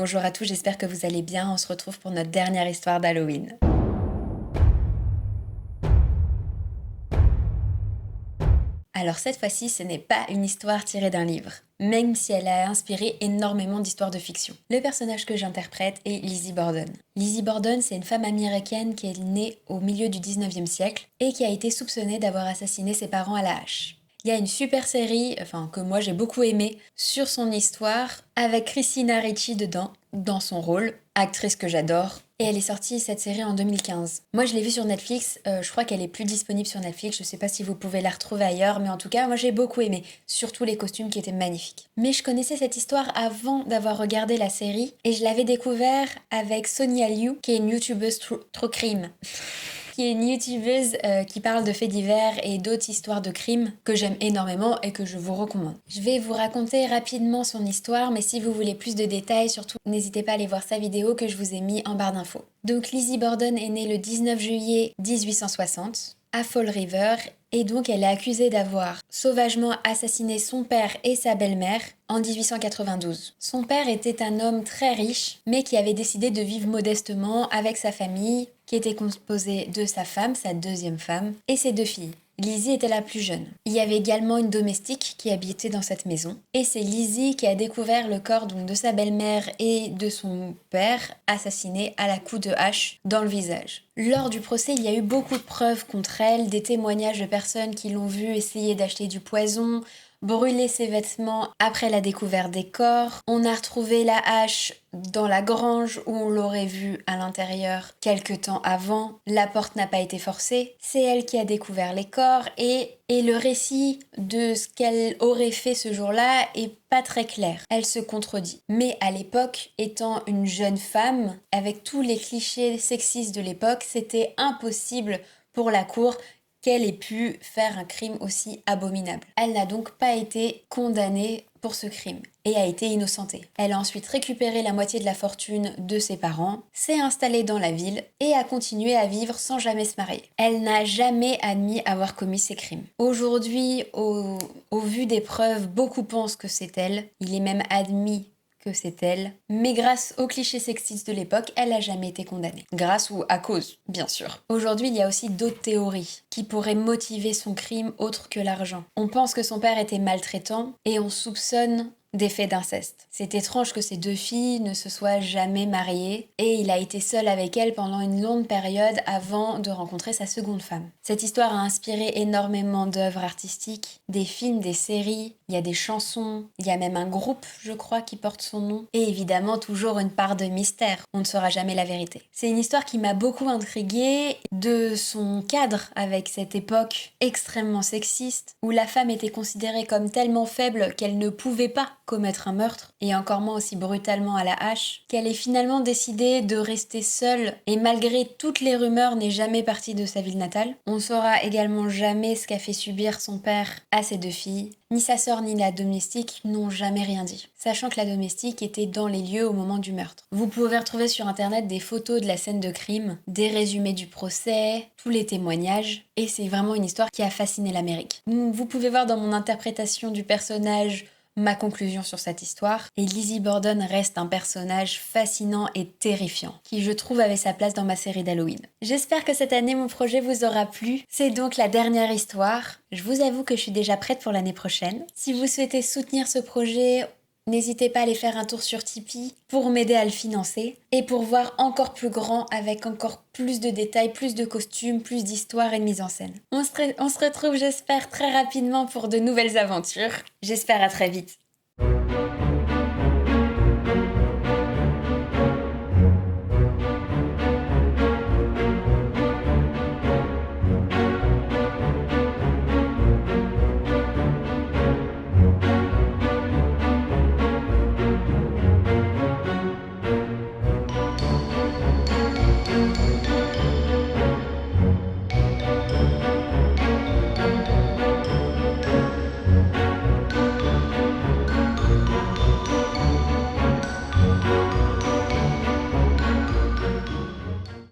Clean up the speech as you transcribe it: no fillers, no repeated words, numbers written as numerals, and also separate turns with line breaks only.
Bonjour à tous, j'espère que vous allez bien. On se retrouve pour notre dernière histoire d'Halloween. Alors cette fois-ci, ce n'est pas une histoire tirée d'un livre, même si elle a inspiré énormément d'histoires de fiction. Le personnage que j'interprète est Lizzie Borden. Lizzie Borden, c'est une femme américaine qui est née au milieu du 19e siècle et qui a été soupçonnée d'avoir assassiné ses parents à la hache. Il y a une super série, que moi j'ai beaucoup aimée, sur son histoire, avec Christina Ricci dedans, dans son rôle, actrice que j'adore. Et elle est sortie cette série en 2015. Moi je l'ai vue sur Netflix, je crois qu'elle est plus disponible sur Netflix, je sais pas si vous pouvez la retrouver ailleurs, mais en tout cas moi j'ai beaucoup aimé, surtout les costumes qui étaient magnifiques. Mais je connaissais cette histoire avant d'avoir regardé la série, et je l'avais découvert avec Sonia Liu, qui est une youtubeuse true crime. Qui est une youtubeuse qui parle de faits divers et d'autres histoires de crimes que j'aime énormément et que je vous recommande. Je vais vous raconter rapidement son histoire, mais si vous voulez plus de détails, surtout n'hésitez pas à aller voir sa vidéo que je vous ai mis en barre d'infos. Donc Lizzie Borden est née le 19 juillet 1860 à Fall River et donc elle est accusée d'avoir sauvagement assassiné son père et sa belle-mère en 1892. Son père était un homme très riche, mais qui avait décidé de vivre modestement avec sa famille, qui était composée de sa femme, sa deuxième femme, et ses deux filles. Lizzie était la plus jeune. Il y avait également une domestique qui habitait dans cette maison. Et c'est Lizzie qui a découvert le corps donc, de sa belle-mère et de son père assassinés à la coups de hache dans le visage. Lors du procès, il y a eu beaucoup de preuves contre elle, des témoignages de personnes qui l'ont vue essayer d'acheter du poison, brûler ses vêtements après la découverte des corps. On a retrouvé la hache dans la grange où on l'aurait vue à l'intérieur quelque temps avant. La porte n'a pas été forcée. C'est elle qui a découvert les corps et le récit de ce qu'elle aurait fait ce jour-là est pas très clair. Elle se contredit. Mais à l'époque, étant une jeune femme, avec tous les clichés sexistes de l'époque, c'était impossible pour la cour qu'elle ait pu faire un crime aussi abominable. Elle n'a donc pas été condamnée pour ce crime et a été innocentée. Elle a ensuite récupéré la moitié de la fortune de ses parents, s'est installée dans la ville et a continué à vivre sans jamais se marier. Elle n'a jamais admis avoir commis ces crimes. Aujourd'hui, au vu des preuves, beaucoup pensent que c'est elle. Il est même admis que c'est elle, mais grâce aux clichés sexistes de l'époque, elle n'a jamais été condamnée. Grâce ou à cause, bien sûr. Aujourd'hui, il y a aussi d'autres théories qui pourraient motiver son crime autre que l'argent. On pense que son père était maltraitant et on soupçonne des faits d'inceste. C'est étrange que ces deux filles ne se soient jamais mariées et il a été seul avec elles pendant une longue période avant de rencontrer sa seconde femme. Cette histoire a inspiré énormément d'œuvres artistiques, des films, des séries, il y a des chansons, il y a même un groupe, je crois, qui porte son nom et évidemment toujours une part de mystère. On ne saura jamais la vérité. C'est une histoire qui m'a beaucoup intriguée de son cadre avec cette époque extrêmement sexiste où la femme était considérée comme tellement faible qu'elle ne pouvait pas commettre un meurtre, et encore moins aussi brutalement à la hache, qu'elle ait finalement décidé de rester seule et malgré toutes les rumeurs n'est jamais partie de sa ville natale. On saura également jamais ce qu'a fait subir son père à ses deux filles. Ni sa sœur ni la domestique n'ont jamais rien dit, sachant que la domestique était dans les lieux au moment du meurtre. Vous pouvez retrouver sur internet des photos de la scène de crime, des résumés du procès, tous les témoignages, et c'est vraiment une histoire qui a fasciné l'Amérique. Vous pouvez voir dans mon interprétation du personnage ma conclusion sur cette histoire, et Lizzie Borden reste un personnage fascinant et terrifiant, qui je trouve avait sa place dans ma série d'Halloween. J'espère que cette année mon projet vous aura plu, c'est donc la dernière histoire. Je vous avoue que je suis déjà prête pour l'année prochaine. Si vous souhaitez soutenir ce projet, n'hésitez pas à aller faire un tour sur Tipeee pour m'aider à le financer et pour voir encore plus grand avec encore plus de détails, plus de costumes, plus d'histoires et de mise en scène. On se retrouve, j'espère, très rapidement pour de nouvelles aventures. J'espère à très vite.